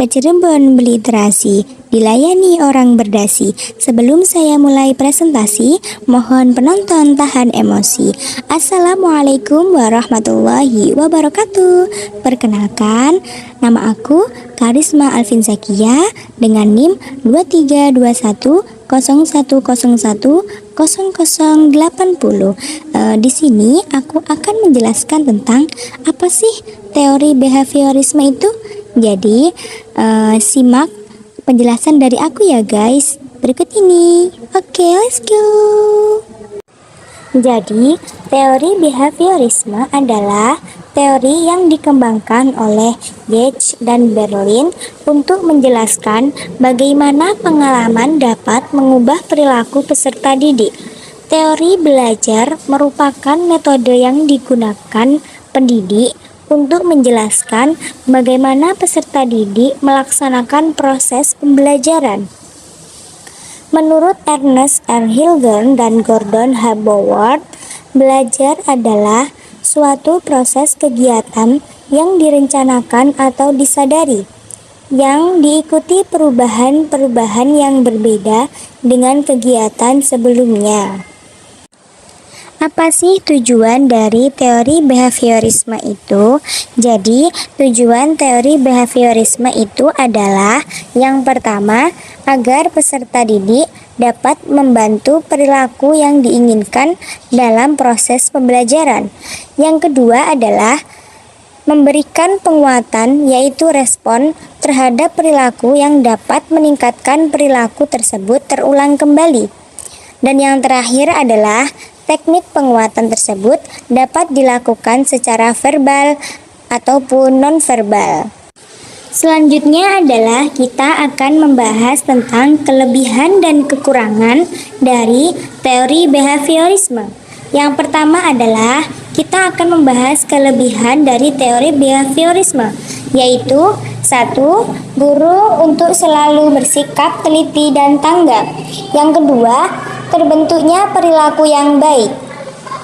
ke Cirebon beli terasi, dilayani orang berdasi. Sebelum saya mulai presentasi, mohon penonton tahan emosi. Assalamualaikum warahmatullahi wabarakatuh. Perkenalkan, nama aku Karisma Alvin Zakia dengan NIM 232101010080. Di sini aku akan menjelaskan tentang apa sih teori behaviorisme itu. Jadi, simak penjelasan dari aku ya guys. Berikut ini. Oke, let's go. Jadi, teori behaviorisme adalah teori yang dikembangkan oleh Gage dan Berlin untuk menjelaskan bagaimana pengalaman dapat mengubah perilaku peserta didik. Teori belajar merupakan metode yang digunakan pendidik untuk menjelaskan bagaimana peserta didik melaksanakan proses pembelajaran. Menurut Ernest R. Hilgern dan Gordon H. Boward, belajar adalah suatu proses kegiatan yang direncanakan atau disadari, yang diikuti perubahan-perubahan yang berbeda dengan kegiatan sebelumnya. Apa sih tujuan dari teori behaviorisme itu? Jadi, tujuan teori behaviorisme itu adalah yang pertama, agar peserta didik dapat membantu perilaku yang diinginkan dalam proses pembelajaran. Yang kedua adalah memberikan penguatan, yaitu respon terhadap perilaku yang dapat meningkatkan perilaku tersebut terulang kembali. Dan yang terakhir adalah teknik penguatan tersebut dapat dilakukan secara verbal ataupun nonverbal. Selanjutnya adalah kita akan membahas tentang kelebihan dan kekurangan dari teori behaviorisme. Yang pertama adalah kita akan membahas kelebihan dari teori behaviorisme, yaitu 1. Guru untuk selalu bersikap teliti dan tanggap. Yang kedua, terbentuknya perilaku yang baik.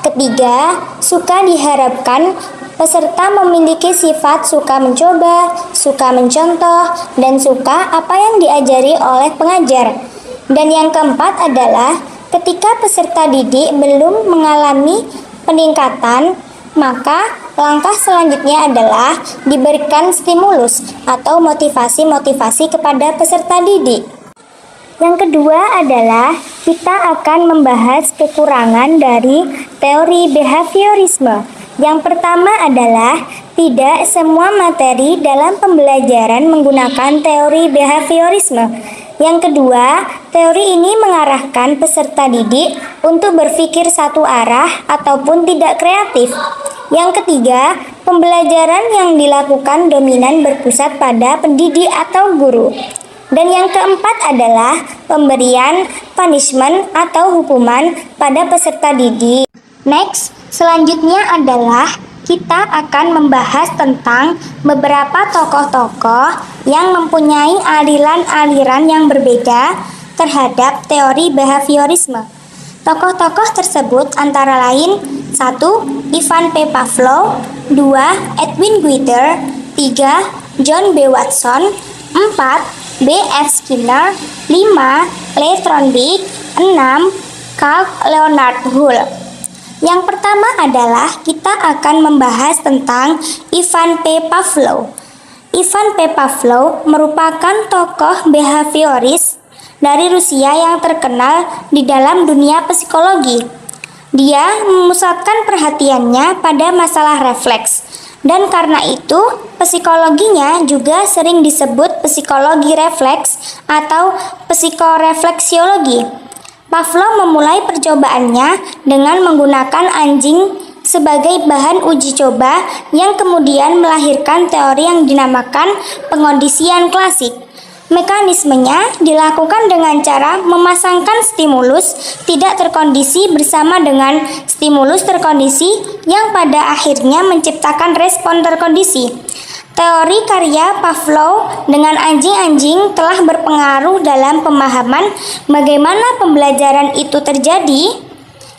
Ketiga, suka diharapkan peserta memiliki sifat suka mencoba, suka mencontoh, dan suka apa yang diajari oleh pengajar. Dan yang keempat adalah ketika peserta didik belum mengalami peningkatan, maka langkah selanjutnya adalah diberikan stimulus atau motivasi-motivasi kepada peserta didik. Yang kedua adalah kita akan membahas kekurangan dari teori behaviorisme. Yang pertama adalah tidak semua materi dalam pembelajaran menggunakan teori behaviorisme. Yang kedua, teori ini mengarahkan peserta didik untuk berpikir satu arah ataupun tidak kreatif. Yang ketiga, pembelajaran yang dilakukan dominan berpusat pada pendidik atau guru. Dan yang keempat adalah pemberian punishment atau hukuman pada peserta didik. Next, selanjutnya adalah kita akan membahas tentang beberapa tokoh-tokoh yang mempunyai aliran-aliran yang berbeda terhadap teori behaviorisme. Tokoh-tokoh tersebut antara lain 1. Ivan P. Pavlov, 2. Edwin Guider, 3. John B. Watson, 4. B. F. Skinner, 5. Leigh Thorndyke, 6. Carl Leonard Hull. Yang pertama adalah kita akan membahas tentang Ivan P. Pavlov. Ivan P. Pavlov merupakan tokoh behavioris dari Rusia yang terkenal di dalam dunia psikologi. Dia memusatkan perhatiannya pada masalah refleks, dan karena itu psikologinya juga sering disebut psikologi refleks atau psikorefleksiologi. Pavlov memulai percobaannya dengan menggunakan anjing sebagai bahan uji coba yang kemudian melahirkan teori yang dinamakan pengondisian klasik. Mekanismenya dilakukan dengan cara memasangkan stimulus tidak terkondisi bersama dengan stimulus terkondisi yang pada akhirnya menciptakan respon terkondisi. Teori karya Pavlov dengan anjing-anjing telah berpengaruh dalam pemahaman bagaimana pembelajaran itu terjadi.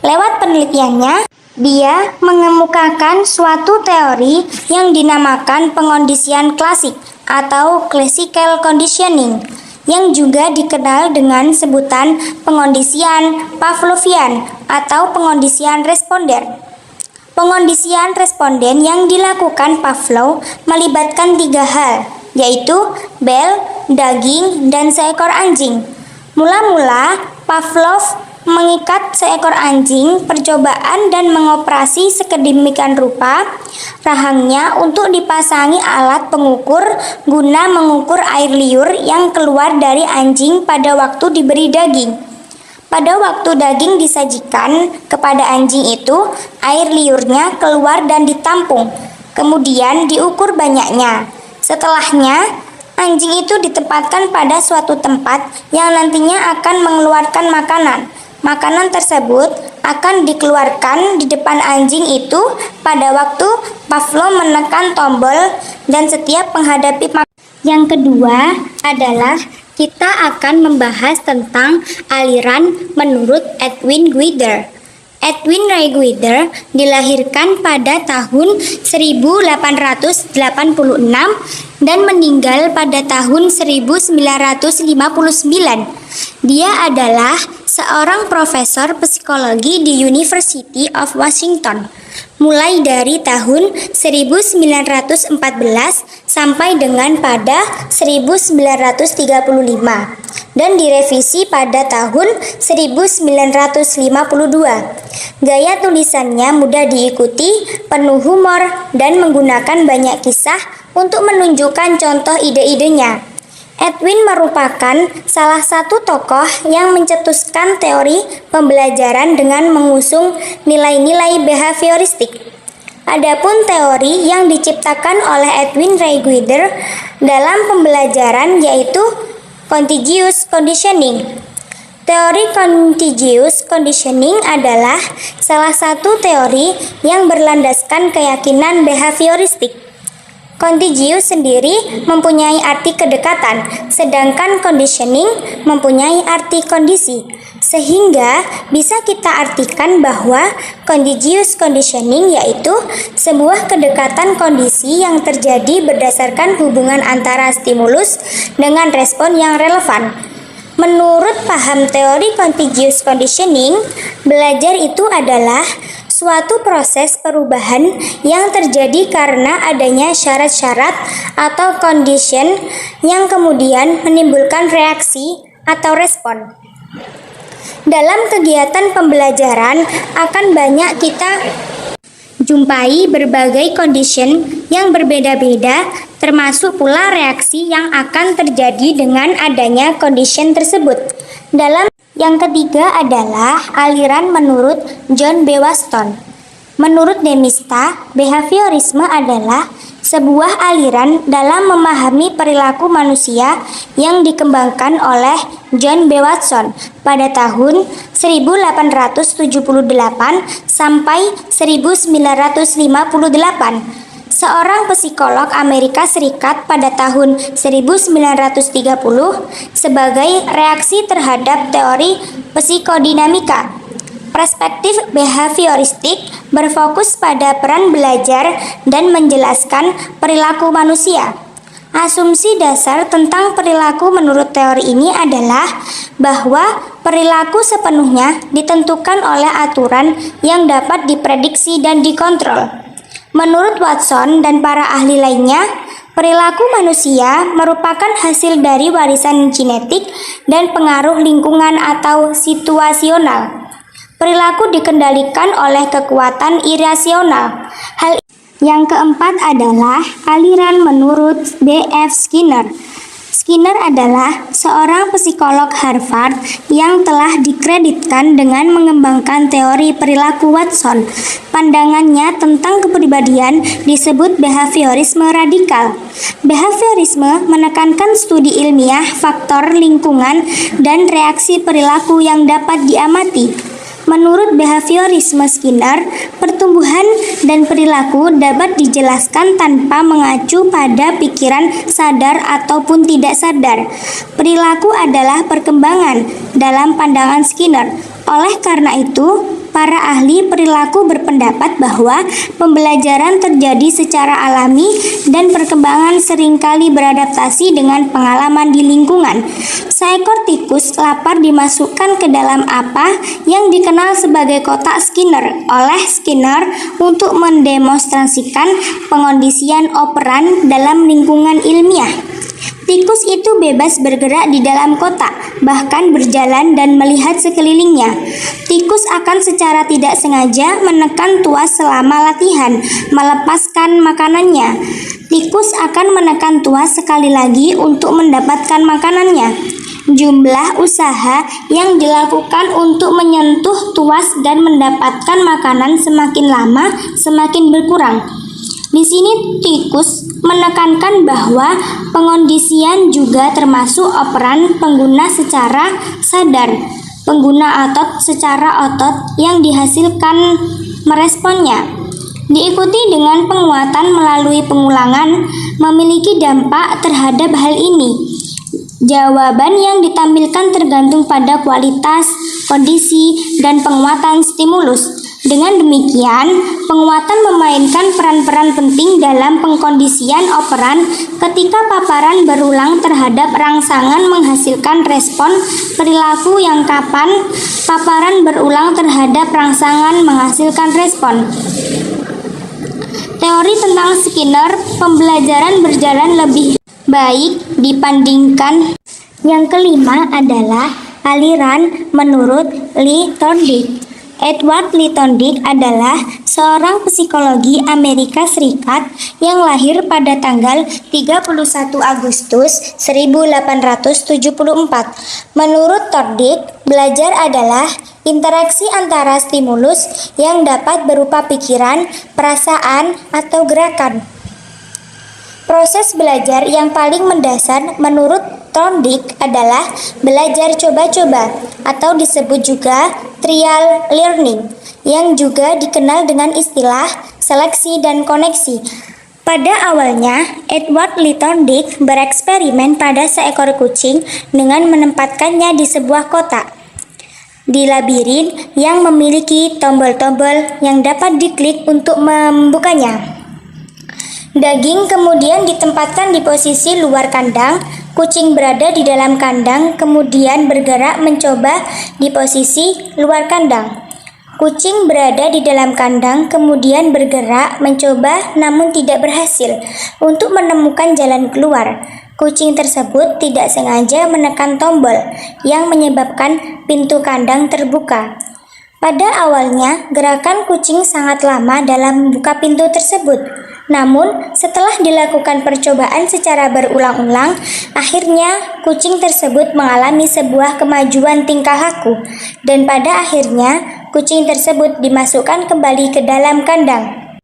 Lewat penelitiannya, dia mengemukakan suatu teori yang dinamakan pengondisian klasik atau classical conditioning, yang juga dikenal dengan sebutan pengondisian Pavlovian atau pengondisian responder. Pengondisian responden yang dilakukan Pavlov melibatkan 3 hal, yaitu bel, daging, dan seekor anjing. Mula-mula, Pavlov mengikat seekor anjing percobaan dan mengoperasi sedemikian rupa rahangnya untuk dipasangi alat pengukur guna mengukur air liur yang keluar dari anjing pada waktu diberi daging. Pada waktu daging disajikan kepada anjing itu, air liurnya keluar dan ditampung, kemudian diukur banyaknya. Setelahnya, anjing itu ditempatkan pada suatu tempat yang nantinya akan mengeluarkan makanan. Makanan tersebut akan dikeluarkan di depan anjing itu pada waktu Pavlov menekan tombol dan setiap menghadapi makanan. Yang kedua adalah kita akan membahas tentang aliran menurut Edwin Guider. Edwin Ray Guider dilahirkan pada tahun 1886 dan meninggal pada tahun 1959. Dia adalah seorang profesor psikologi di University of Washington, mulai dari tahun 1914 sampai dengan pada 1935 dan direvisi pada tahun 1952. Gaya tulisannya mudah diikuti, penuh humor, dan menggunakan banyak kisah untuk menunjukkan contoh ide-idenya. Edwin merupakan salah satu tokoh yang mencetuskan teori pembelajaran dengan mengusung nilai-nilai behavioristik. Adapun teori yang diciptakan oleh Edwin Ray Guider dalam pembelajaran yaitu contiguous conditioning. Teori contiguous conditioning adalah salah satu teori yang berlandaskan keyakinan behavioristik. Contiguous sendiri mempunyai arti kedekatan, sedangkan conditioning mempunyai arti kondisi. Sehingga bisa kita artikan bahwa contiguous conditioning yaitu sebuah kedekatan kondisi yang terjadi berdasarkan hubungan antara stimulus dengan respon yang relevan. Menurut paham teori contiguous conditioning, belajar itu adalah suatu proses perubahan yang terjadi karena adanya syarat-syarat atau condition yang kemudian menimbulkan reaksi atau respon. Dalam kegiatan pembelajaran akan banyak kita jumpai berbagai condition yang berbeda-beda, termasuk pula reaksi yang akan terjadi dengan adanya condition tersebut. Yang ketiga adalah aliran menurut John B. Watson. Menurut Demista, behaviorisme adalah sebuah aliran dalam memahami perilaku manusia yang dikembangkan oleh John B. Watson pada tahun 1878 sampai 1958. Seorang psikolog Amerika Serikat pada tahun 1930 sebagai reaksi terhadap teori psikodinamika. Perspektif behavioristik berfokus pada peran belajar dan menjelaskan perilaku manusia. Asumsi dasar tentang perilaku menurut teori ini adalah bahwa perilaku sepenuhnya ditentukan oleh aturan yang dapat diprediksi dan dikontrol. Menurut Watson dan para ahli lainnya, perilaku manusia merupakan hasil dari warisan genetik dan pengaruh lingkungan atau situasional. Perilaku dikendalikan oleh kekuatan irasional. Yang keempat adalah aliran menurut B.F. Skinner. Skinner adalah seorang psikolog Harvard yang telah dikreditkan dengan mengembangkan teori perilaku Watson. Pandangannya tentang kepribadian disebut behaviorisme radikal. Behaviorisme menekankan studi ilmiah faktor lingkungan dan reaksi perilaku yang dapat diamati. Menurut behaviorisme Skinner, pertumbuhan dan perilaku dapat dijelaskan tanpa mengacu pada pikiran sadar ataupun tidak sadar. Perilaku adalah perkembangan dalam pandangan Skinner. Oleh karena itu, para ahli perilaku berpendapat bahwa pembelajaran terjadi secara alami dan perkembangan seringkali beradaptasi dengan pengalaman di lingkungan. Seekor tikus lapar dimasukkan ke dalam apa yang dikenal sebagai kotak Skinner oleh Skinner untuk mendemonstrasikan pengondisian operan dalam lingkungan ilmiah. Tikus itu bebas bergerak di dalam kotak, bahkan berjalan dan melihat sekelilingnya. Tikus akan secara tidak sengaja menekan tuas selama latihan, melepaskan makanannya. Tikus akan menekan tuas sekali lagi untuk mendapatkan makanannya. Jumlah usaha yang dilakukan untuk menyentuh tuas dan mendapatkan makanan semakin lama semakin berkurang. Di sini tikus menekankan bahwa pengondisian juga termasuk operan pengguna secara sadar. Pengguna otot secara otot yang dihasilkan meresponnya. Diikuti dengan penguatan melalui pengulangan memiliki dampak terhadap hal ini. Jawaban yang ditampilkan tergantung pada kualitas, kondisi, dan penguatan stimulus. Dengan demikian, penguatan memainkan peran-peran penting dalam pengkondisian operan ketika paparan berulang terhadap rangsangan menghasilkan respon perilaku yang kapan paparan berulang terhadap rangsangan menghasilkan respon. Teori tentang Skinner, pembelajaran berjalan lebih baik dibandingkan. Yang kelima adalah aliran menurut Lee Thorndike. Edward Lee Thorndike adalah seorang psikologi Amerika Serikat yang lahir pada tanggal 31 Agustus 1874. Menurut Thorndike, belajar adalah interaksi antara stimulus yang dapat berupa pikiran, perasaan, atau gerakan. Proses belajar yang paling mendasar menurut Thorndike adalah belajar coba-coba atau disebut juga trial learning, yang juga dikenal dengan istilah seleksi dan koneksi. Pada awalnya, Edward Lee Thorndike bereksperimen pada seekor kucing dengan menempatkannya di sebuah kotak di labirin yang memiliki tombol-tombol yang dapat diklik untuk membukanya. Daging kemudian ditempatkan di posisi luar kandang, kucing berada di dalam kandang, kemudian bergerak mencoba di posisi luar kandang. Kucing berada di dalam kandang, kemudian bergerak mencoba namun tidak berhasil untuk menemukan jalan keluar. Kucing tersebut tidak sengaja menekan tombol yang menyebabkan pintu kandang terbuka. Pada awalnya, gerakan kucing sangat lama dalam membuka pintu tersebut. Namun, setelah dilakukan percobaan secara berulang-ulang, akhirnya kucing tersebut mengalami sebuah kemajuan tingkah laku, dan pada akhirnya kucing tersebut dimasukkan kembali ke dalam kandang.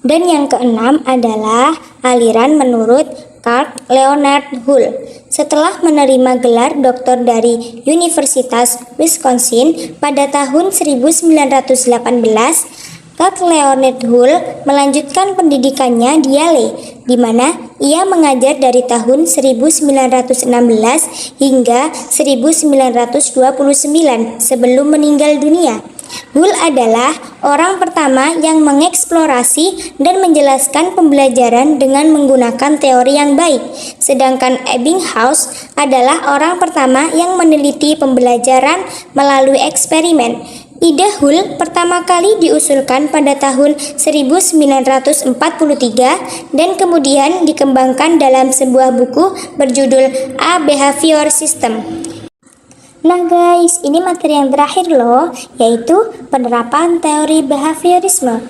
Dan yang keenam adalah aliran menurut Carl Leonard Hull. Setelah menerima gelar doktor dari Universitas Wisconsin pada tahun 1918, Carl Leonard Hull melanjutkan pendidikannya di Yale, di mana ia mengajar dari tahun 1916 hingga 1929 sebelum meninggal dunia. Hull adalah orang pertama yang mengeksplorasi dan menjelaskan pembelajaran dengan menggunakan teori yang baik, sedangkan Ebbinghaus adalah orang pertama yang meneliti pembelajaran melalui eksperimen. Ide Hull pertama kali diusulkan pada tahun 1943 dan kemudian dikembangkan dalam sebuah buku berjudul A Behavior System. Nah guys, ini materi yang terakhir loh, yaitu penerapan teori behaviorisme,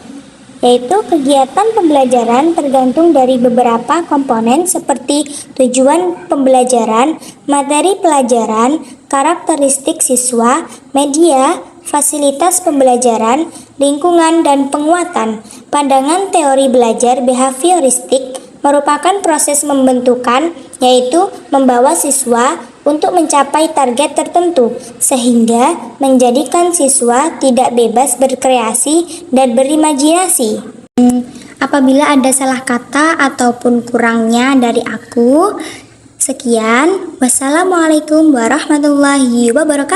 yaitu kegiatan pembelajaran tergantung dari beberapa komponen seperti tujuan pembelajaran, materi pelajaran, karakteristik siswa, media, fasilitas pembelajaran, lingkungan, dan penguatan. Pandangan teori belajar behavioristik merupakan proses membentukan, yaitu membawa siswa untuk mencapai target tertentu, sehingga menjadikan siswa tidak bebas berkreasi dan berimajinasi. Apabila ada salah kata ataupun kurangnya dari aku, sekian. Wassalamualaikum warahmatullahi wabarakatuh.